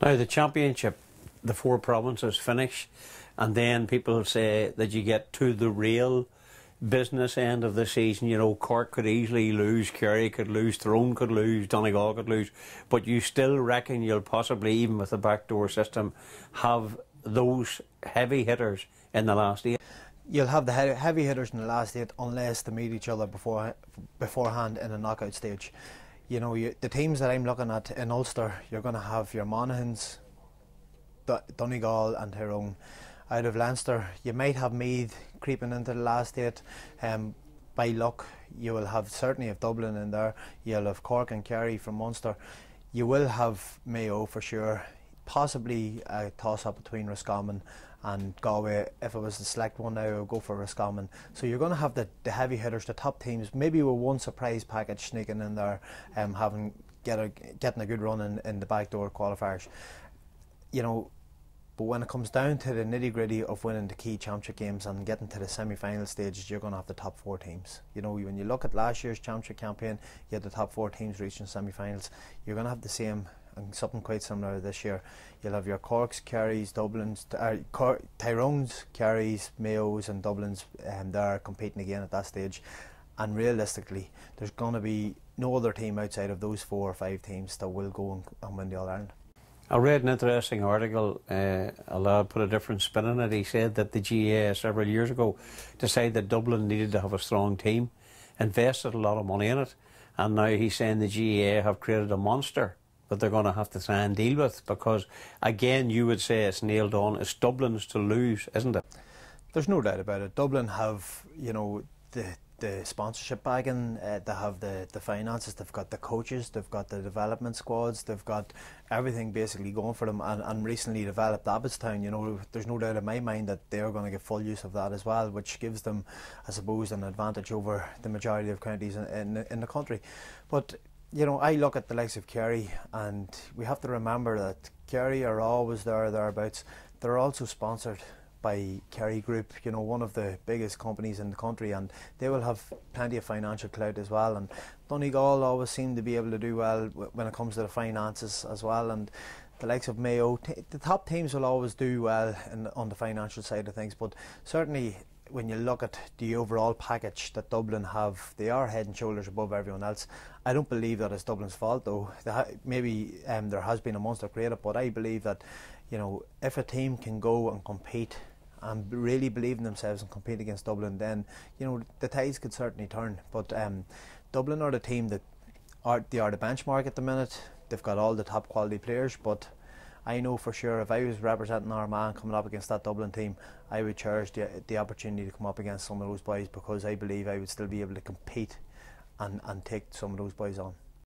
Now the championship, the four provinces finish, and then people say that you get to the real business end of the season. You know, Cork could easily lose, Kerry could lose, Tyrone could lose, Donegal could lose, but you still reckon you'll possibly, even with the backdoor system, have those heavy hitters in the last eight? You'll have the heavy hitters in the last eight unless they meet each other beforehand in a knockout stage. You know, the teams that I'm looking at in Ulster, you're going to have your Monaghans, Donegal and Tyrone. Out of Leinster, you might have Meath creeping into the last eight. By luck, you will have certainly have Dublin in there. You'll have Cork and Kerry from Munster. You will have Mayo for sure. Possibly a toss-up between Roscommon and Galway. If I was to select one now, I would go for Roscommon. So you're going to have the heavy hitters, the top teams, maybe with one surprise package sneaking in there, getting a good run in the backdoor qualifiers. You know, but when it comes down to the nitty-gritty of winning the key championship games and getting to the semi-final stages, you're going to have the top four teams. You know, when you look at last year's championship campaign, you had the top four teams reaching semi-finals. You're going to have the same and something quite similar this year. You'll have your Corks, Kerrys, Dublins, Tyrones, Kerrys, Mayos and Dublins there competing again at that stage. And realistically, there's going to be no other team outside of those 4 or 5 teams that will go and win the All-Ireland. I read an interesting article, a lad put a different spin on it. He said that the GAA several years ago decided that Dublin needed to have a strong team, invested a lot of money in it, and now he's saying the GAA have created a monster that they're going to have to try and deal with, because again you would say it's nailed on, it's Dublin's to lose, isn't it? There's no doubt about it. Dublin have, you know, the sponsorship bagging, they have the finances, they've got the coaches, they've got the development squads, they've got everything basically going for them, and recently developed Abbottstown. You know, there's no doubt in my mind that they're going to get full use of that as well, which gives them, I suppose, an advantage over the majority of counties in the country. But you know, I look at the likes of Kerry, and we have to remember that Kerry are always thereabouts. They're also sponsored by Kerry Group, you know, one of the biggest companies in the country, and they will have plenty of financial clout as well. And Donegal always seem to be able to do well when it comes to the finances as well, and the likes of Mayo, the top teams will always do well on the financial side of things. But certainly when you look at the overall package that Dublin have, they are head and shoulders above everyone else. I don't believe that it's Dublin's fault, though. Maybe there has been a monster created, but I believe that, you know, if a team can go and compete and really believe in themselves and compete against Dublin, then, you know, the tides could certainly turn. But Dublin are the team that they are the benchmark at the minute. They've got all the top quality players, but I know for sure if I was representing Armagh coming up against that Dublin team, I would cherish the opportunity to come up against some of those boys, because I believe I would still be able to compete and take some of those boys on.